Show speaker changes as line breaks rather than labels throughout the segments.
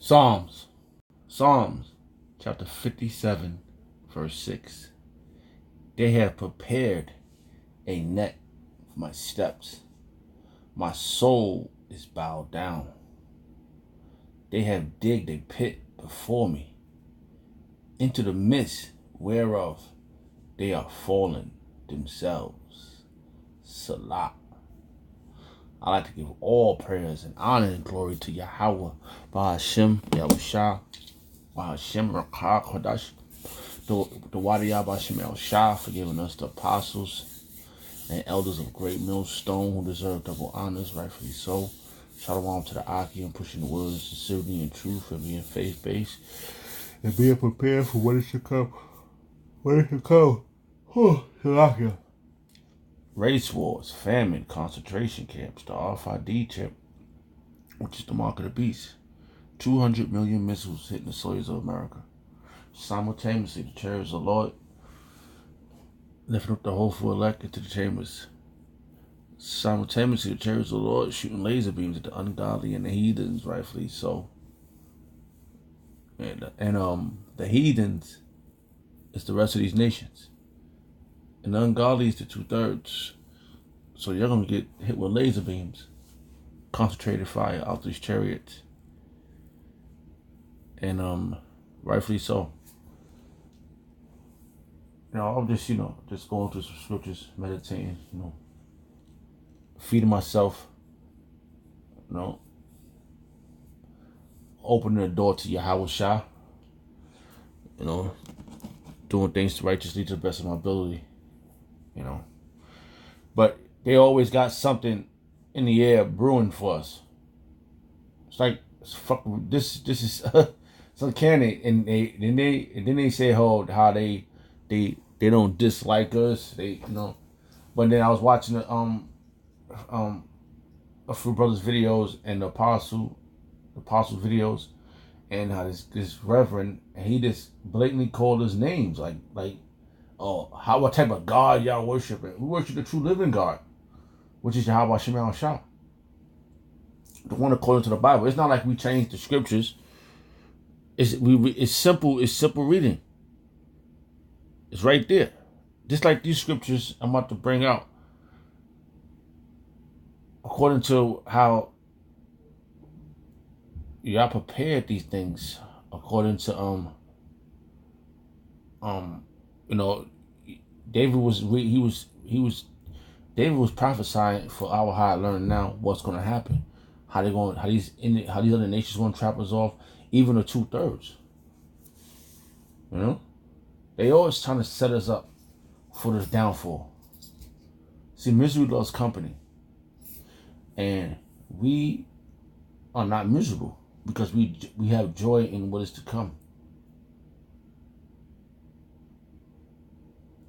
Psalms chapter 57, verse 6. They have prepared a net for my steps. My soul is bowed down. They have digged a pit before me, into the midst whereof they are fallen themselves. Salah. I like to give all prayers and honor and glory to Yahweh, Ba'ashem, Yahushua, Ba'ashem, Rakah, Kodash, the Wadiyah, Ba'ashem, El-Shah, for giving us the apostles and elders of great millstone who deserve double honors, rightfully so. Shalom to the Aki and pushing the words of sincerity and truth and being faith-based and being prepared for what is to come. What is to come? Shalakia. Race wars, famine, concentration camps, the RFID chip, which is the mark of the beast. 200 million missiles hitting the soils of America. Simultaneously, the chariots of the Lord lifting up the hopeful elect into the chambers. Simultaneously, the chariots of the Lord shooting laser beams at the ungodly and the heathens, rightfully so. And the heathens is the rest of these nations. And the ungodly is the 2/3. So you're going to get hit with laser beams, concentrated fire out these chariots. And rightfully so. I'm just, just going through some scriptures, meditating, feeding myself, opening the door to Yahweh Shah, doing things righteously to the best of my ability, But they always got something in the air brewing for us. It's like, this is it's uncanny, and then they say how they don't dislike us, But then I was watching a few brothers' videos and the apostles' videos, and how this reverend, and he just blatantly called us names like what type of God y'all worshiping? We worship the true living God, which is Yahweh Shema Shah, the one according to the Bible. It's not like we changed the scriptures. It's simple reading. It's right there. Just like these scriptures I'm about to bring out, according to how y'all prepared these things, according to David was prophesying for our high learning now what's going to happen, how these other nations going to trap us off, even the 2/3. They always trying to set us up for this downfall. See, misery loves company, and we are not miserable because we have joy in what is to come.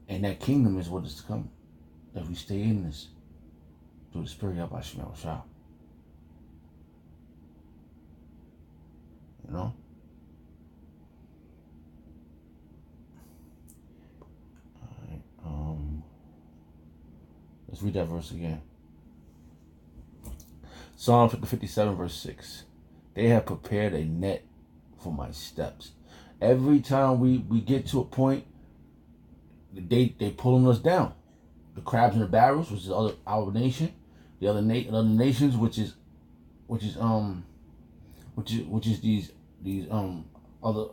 And that kingdom is what is to come if we stay in this through the Spirit of Hashem Shah. Alright, let's read that verse again. Psalm 57, verse 6. They have prepared a net for my steps. Every time we get to a point, they pulling us down. The crabs in the barrels, which is our nation, the other nations, which is these other.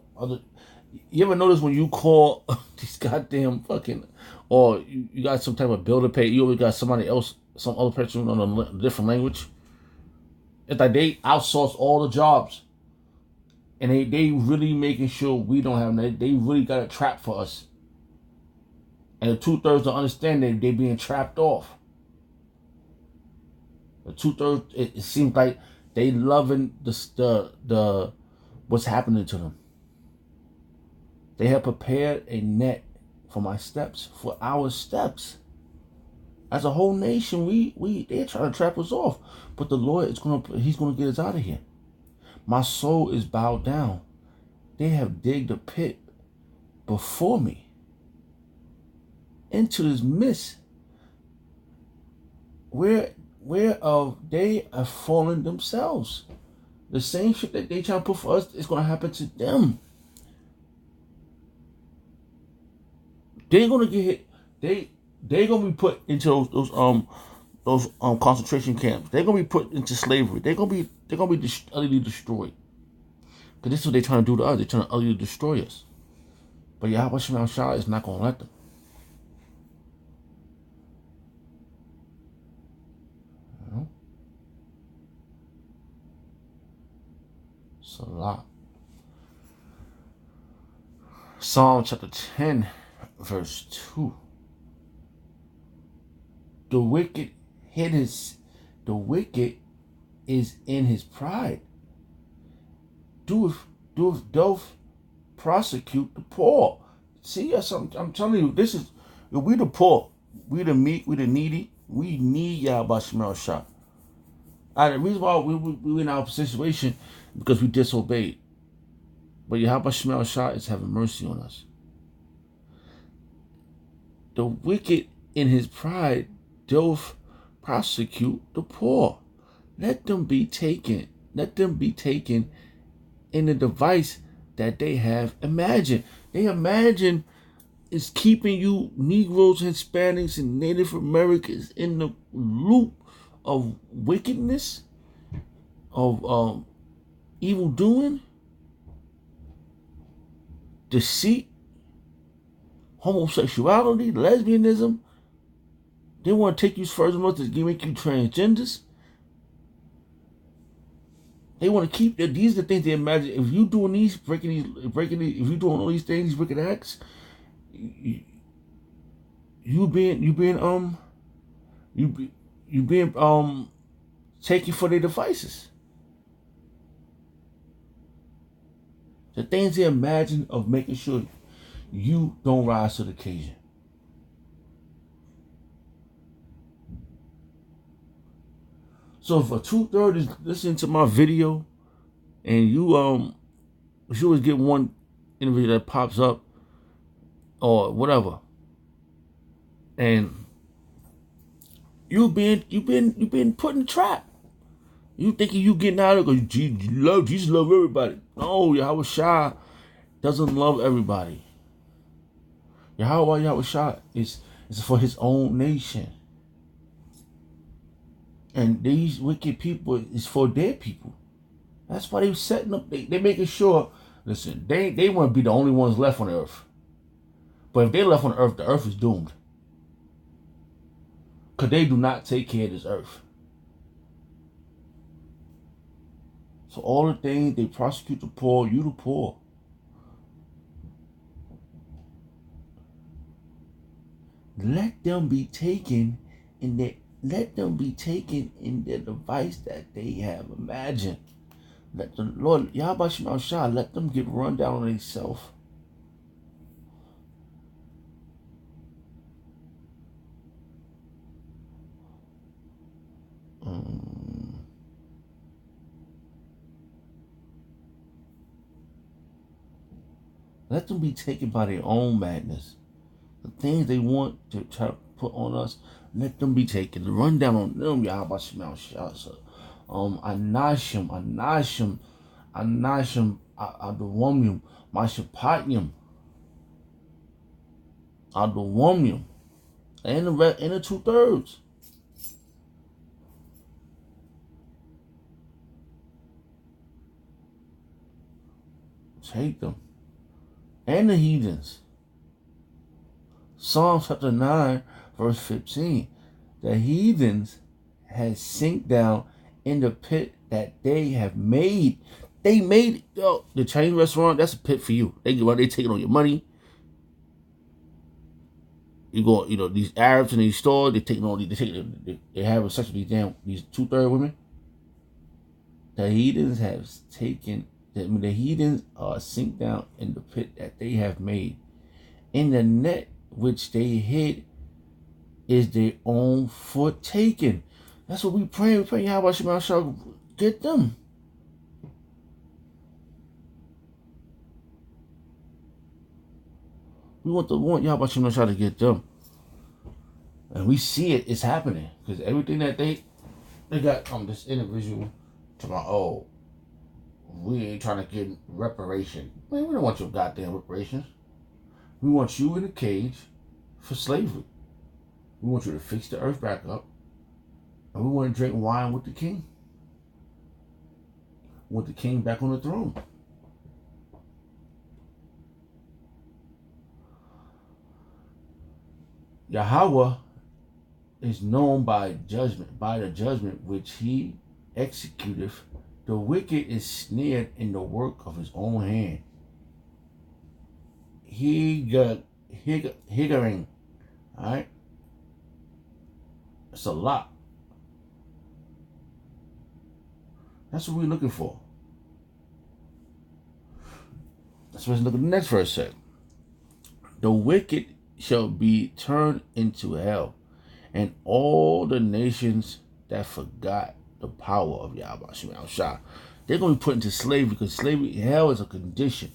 You ever notice when you call these goddamn fucking, or you got some type of bill to pay, you always got somebody else, some other person on a different language. It's like they outsource all the jobs, and they really making sure we don't have that. They really got a trap for us. And the 2/3 don't understand that they being trapped off. The 2/3, it seems like they loving the what's happening to them. They have prepared a net for my steps, for our steps. As a whole nation, they're trying to trap us off, but the Lord He's gonna get us out of here. My soul is bowed down. They have digged a pit before me, into this mist whereof they have fallen themselves. The same shit that they trying to put for us is going to happen to them. They're going to get hit. They're going to be put into those concentration camps. They're going to be put into slavery. They're going to be utterly destroyed. Because this is what they're trying to do to us. They're trying to utterly destroy us. But Yahweh Shema Shah is not going to let them. You know? It's a lot. Psalm chapter 10, verse 2. The wicked is in his pride. Doth prosecute the poor. See, I'm telling you, this is, we the poor, we the meek, we the needy. We need Yahweh Shema Shah. The reason why we in our situation because we disobeyed. But Yahweh Shema Shah is having mercy on us. The wicked in his pride doth prosecute the poor. Let them be taken. Let them be taken in the device that they have imagined. They imagine is keeping you Negroes, Hispanics, and Native Americans in the loop of wickedness, of evil doing, deceit, homosexuality, lesbianism. They want to take you furthermore to make you transgenders. They want to keep that. These are the things they imagine. If you doing these, if you doing all these things, these wicked acts, you being taken for their devices. The things they imagine of making sure you don't rise to the occasion. So if a 2/3 is listening to my video and you always get one individual that pops up or whatever, and you've been put in a trap. You thinking you getting out of it because Jesus love everybody. No, Yahweh Shah doesn't love everybody. Yahweh Shah is for his own nation. And these wicked people is for their people. That's why they setting up. They making sure. Listen, they want to be the only ones left on the earth. But if they left on the earth is doomed. Because they do not take care of this earth. So all the things they prosecute the poor, you the poor. Let them be taken in their device that they have imagined. Let the Lord, Yahweh Shema Shah, let them get run down on themselves. Let them be taken by their own madness. The things they want to try to put on us, let them be taken. The run down on them, Yahweh Shema Shah. Anashim, Adawamium, Mashapatium, Adawamium, and the 2/3. Take them. And the heathens. Psalm chapter 9, verse 15. The heathens has sink down in the pit that they have made. They made the Chinese restaurant, that's a pit for you. They taking all your money. You go, these Arabs in these stores, they having sex with these 2/3 women. The heathens have taken. The heathens are sink down in the pit that they have made. In the net which they hid is their own foot taken. That's what we pray. We pray, Yahweh Shema Shah, get them. We want Yahweh Shema Shah to get them. And we see it's happening. Because everything that they got this individual to my We ain't trying to get reparation. Man, we don't want your goddamn reparations. We want you in a cage for slavery. We want you to fix the earth back up. And we want to drink wine with the king. We want the king back on the throne. Yahweh is known by the judgment which he executeth. The wicked is snared in the work of his own hand. Higgering. Alright? It's a lot. That's what we're looking for. That's what let's look at the next verse said. The wicked shall be turned into hell, and all the nations that forgot the power of Yahweh Shah, they're going to be put into slavery, because slavery, hell is a condition.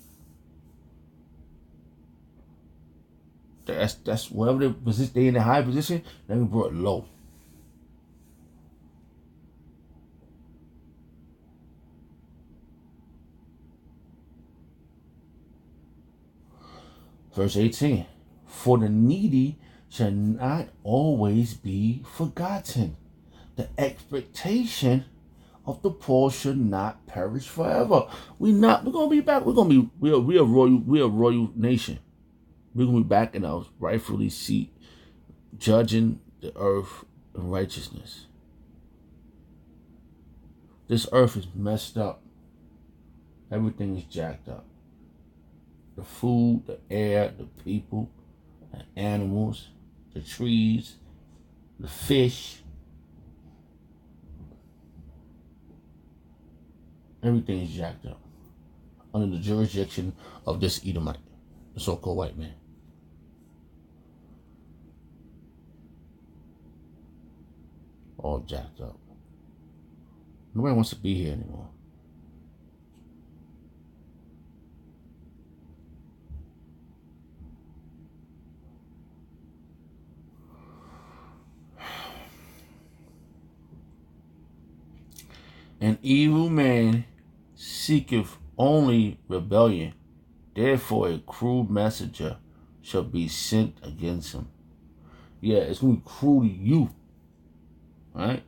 That's whatever they in a high position, they be brought low. Verse 18. For the needy shall not always be forgotten. The expectation of the poor should not perish forever. We're gonna be back. We're a royal nation. We're gonna be back in our rightfully seat, judging the earth in righteousness. This earth is messed up. Everything is jacked up. The food, the air, the people, the animals, the trees, the fish. Everything is jacked up under the jurisdiction of this Edomite, the so-called white man. All jacked up. Nobody wants to be here anymore. An evil man seeketh only rebellion. Therefore a cruel messenger shall be sent against him. Yeah, it's going to be cruel to you. Right?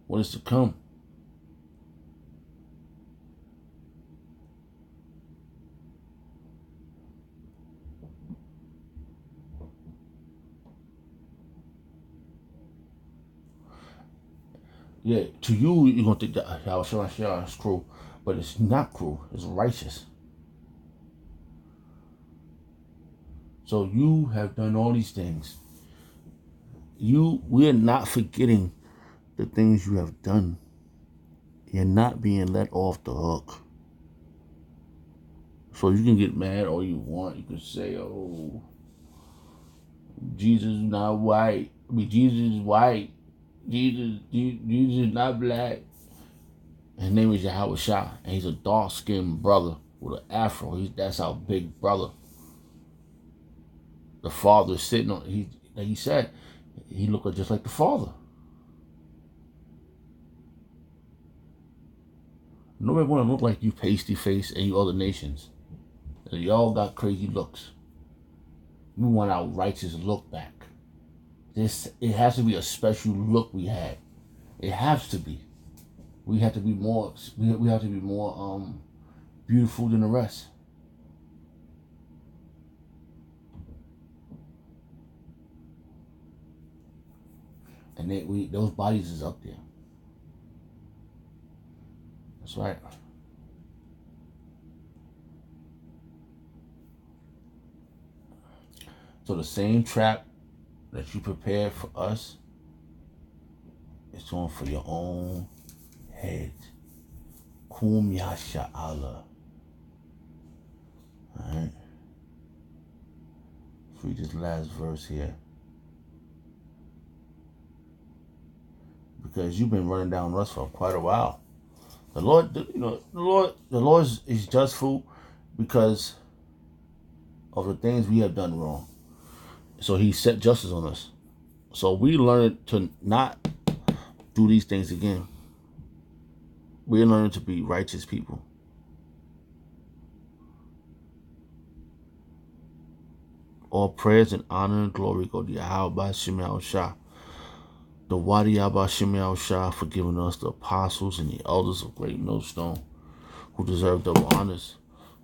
What is to come? Yeah, to you, you're going to think that it's cruel. But it's not cruel. It's righteous. So you have done all these things. We're not forgetting the things you have done. You're not being let off the hook. So you can get mad all you want. You can say, oh, Jesus is not white. I mean, Jesus is white. Jesus is not black. His name is Yahweh Shah, and he's a dark-skinned brother with an afro. That's our big brother. The father is sitting on, like he said, he looked just like the father. Nobody want to look like you, pasty face, and you other nations. Y'all got crazy looks. We want our righteous look back. It has to be a special look we had. It has to be. We have to be more. We have to be more beautiful than the rest. And those bodies is up there. That's right. So the same trap that you prepared for us is going for your own head. Kum Yasha Allah. Alright. Let's read this last verse here. Because you've been running down us for quite a while. The Lord, the Lord is justful because of the things we have done wrong. So he set justice on us. So we learned to not do these things again. We're learning to be righteous people. All praise and honor and glory go to Yahweh Shemel Shah, the Wadi Yahweh Shemel Shah, for giving us the apostles and the elders of Great Millstone, who deserve double honors,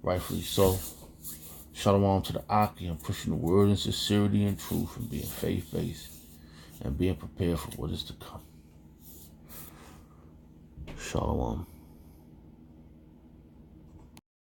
rightfully so. Shalom to the Aki and pushing the word in sincerity and truth and being faith-based and being prepared for what is to come. Shalom.